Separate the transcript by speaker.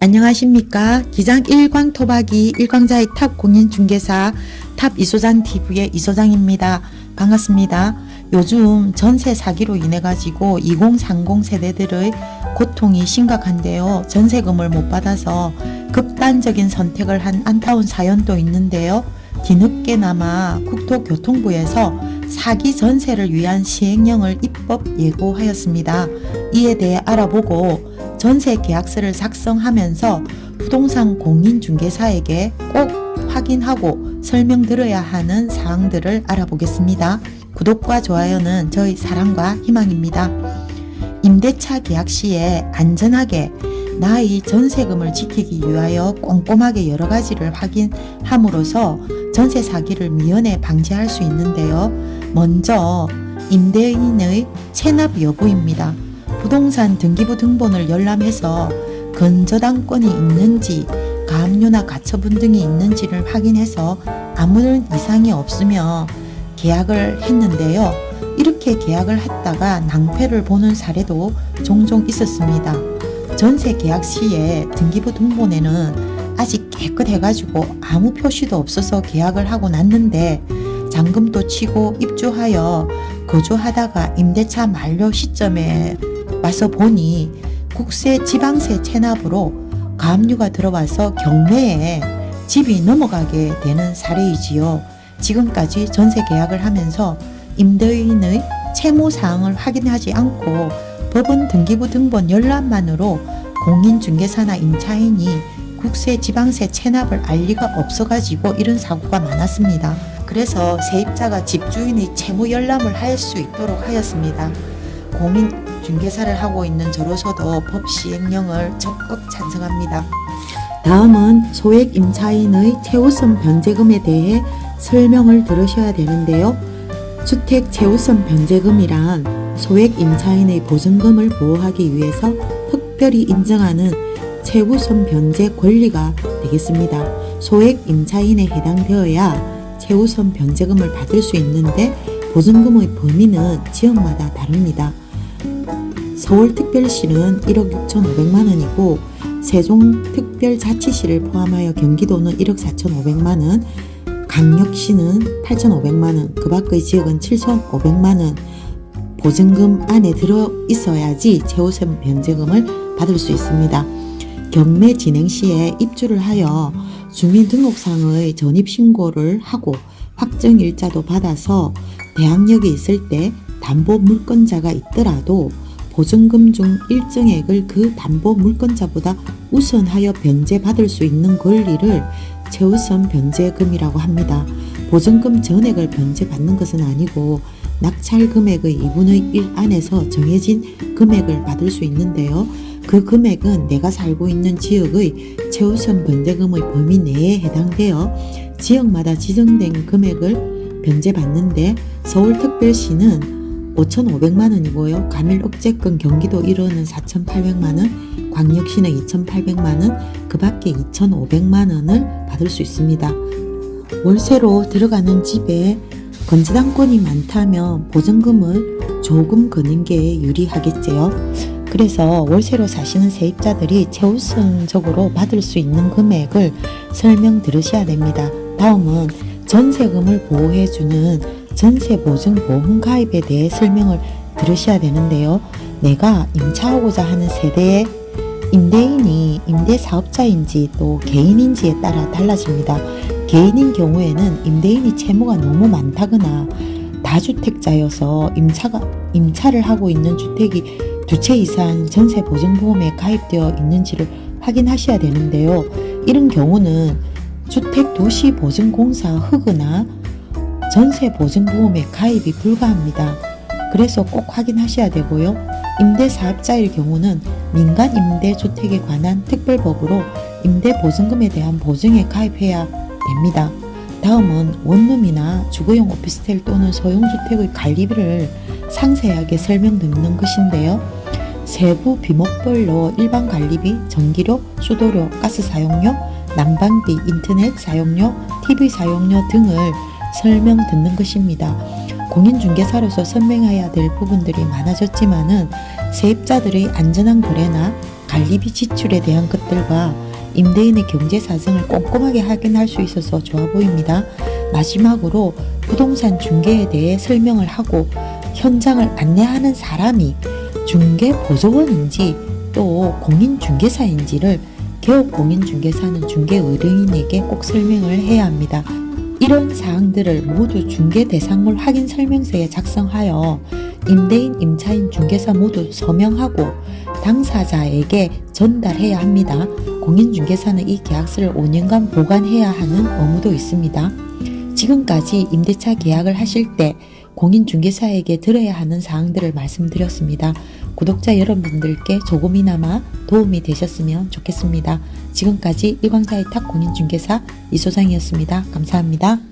Speaker 1: 안녕하십니까. 기장 일광토박이 일광자의 탑 공인중개사 탑 이소장TV의 이소장입니다. 반갑습니다. 요즘 전세 사기로 인해 가지고 2030 세대들의 고통이 심각한데요. 전세금을 못 받아서 극단적인 선택을 한 안타까운 사연도 있는데요. 뒤늦게나마 국토교통부에서 사기 전세를 위한 시행령을 입법 예고하였습니다. 이에 대해 알아보고 전세 계약서를 작성하면서 부동산 공인중개사에게 꼭 확인하고 설명드려야 하는 사항들을 알아보겠습니다. 구독과 좋아요는 저희 사랑과 희망입니다. 임대차 계약 시에 안전하게 나의 전세금을 지키기 위하여 꼼꼼하게 여러 가지를 확인함으로써 전세 사기를 미연에 방지할 수 있는데요. 먼저 임대인의 체납 여부입니다. 부동산 등기부 등본을 열람해서 근저당권이 있는지 가압류나 가처분 등이 있는지를 확인해서 아무런 이상이 없으며 계약을 했는데요. 이렇게 계약을 했다가 낭패를 보는 사례도 종종 있었습니다. 전세 계약 시에 등기부 등본에는 아직 깨끗해가지고 아무 표시도 없어서 계약을 하고 났는데 잔금도 치고 입주하여 거주하다가 임대차 만료 시점에 와서 보니 국세 지방세 체납으로 가압류가 들어와서 경매에 집이 넘어가게 되는 사례이지요. 지금까지 전세 계약을 하면서 임대인의 채무사항을 확인하지 않고 법원 등기부 등본 열람만으로 공인중개사나 임차인이 국세 지방세 체납을 알 리가 없어가지고 이런 사고가 많았습니다. 그래서 세입자가 집주인의 채무 열람을 할 수 있도록 하였습니다. 공인중개사를 하고 있는 저로서도 법 시행령을 적극 찬성합니다. 다음은 소액 임차인의 최우선 변제금에 대해 설명을 들으셔야 되는데요. 주택 최우선 변제금이란 소액 임차인의 보증금을 보호하기 위해서 특별히 인정하는 최우선 변제 권리가 되겠습니다. 소액 임차인에 해당되어야 최우선 변제금을 받을 수 있는데 보증금의 범위는 지역마다 다릅니다. 서울특별시는 1억 6,500만 원이고 세종특별자치시를 포함하여 경기도는 1억 4,500만 원, 강력시는 8,500만 원, 그 밖의 지역은 7,500만 원 보증금 안에 들어 있어야지 최우선 변제금을 받을 수 있습니다. 경매 진행 시에 입주를 하여 주민등록상의 전입신고를 하고 확정일자도 받아서 대항력이 있을 때 담보 물권자가 있더라도 보증금 중 일정액을 그 담보 물권자보다 우선하여 변제받을 수 있는 권리를 최우선 변제금이라고 합니다. 보증금 전액을 변제받는 것은 아니고 낙찰 금액의 2분의 1 안에서 정해진 금액을 받을 수 있는데요. 그 금액은 내가 살고 있는 지역의 최우선 변제금의 범위 내에 해당되어 지역마다 지정된 금액을 변제받는데 서울특별시는 5,500만 원이고요. 가밀억제권 경기도 1호는 4,800만 원, 광역시는 2,800만 원, 그 밖에 2,500만 원을 받을 수 있습니다. 월세로 들어가는 집에 근저당권이 많다면 보증금을 조금 거는 게 유리하겠지요. 그래서 월세로 사시는 세입자들이 최우선적으로 받을 수 있는 금액을 설명 들으셔야 됩니다. 다음은 전세금을 보호해주는 전세보증보험 가입에 대해 설명을 들으셔야 되는데요. 내가 임차하고자 하는 세대의 임대인이 임대사업자인지 또 개인인지에 따라 달라집니다. 개인인 경우에는 임대인이 채무가 너무 많다거나 다주택자여서 임차를 하고 있는 주택이 2채 이상 전세보증보험에 가입되어 있는지를 확인하셔야 되는데요. 이런 경우는 주택도시보증공사 흑으나 전세보증보험에 가입이 불가합니다. 그래서 꼭 확인하셔야 되고요. 임대사업자일 경우는 민간임대주택에 관한 특별법으로 임대보증금에 대한 보증에 가입해야 됩니다. 다음은 원룸이나 주거용 오피스텔 또는 소형주택의 관리비를 상세하게 설명드리는 것인데요. 세부 비목별로 일반 관리비, 전기료, 수도료, 가스 사용료, 난방비, 인터넷 사용료, TV 사용료 등을 설명 듣는 것입니다. 공인중개사로서 설명해야 될 부분들이 많아졌지만은 세입자들의 안전한 거래나 관리비 지출에 대한 것들과 임대인의 경제 사정을 꼼꼼하게 확인할 수 있어서 좋아 보입니다. 마지막으로 부동산 중개에 대해 설명을 하고 현장을 안내하는 사람이 중개 보조원인지 또 공인중개사인지를 개업공인중개사는 중개 의뢰인에게 꼭 설명을 해야 합니다. 이런 사항들을 모두 중개 대상물 확인 설명서에 작성하여 임대인, 임차인, 중개사 모두 서명하고 당사자에게 전달해야 합니다. 공인중개사는 이 계약서를 5년간 보관해야 하는 의무도 있습니다. 지금까지 임대차 계약을 하실 때 공인중개사에게 들어야 하는 사항들을 말씀드렸습니다. 구독자 여러분들께 조금이나마 도움이 되셨으면 좋겠습니다. 지금까지 일광사의 탁 공인중개사 이소장이었습니다. 감사합니다.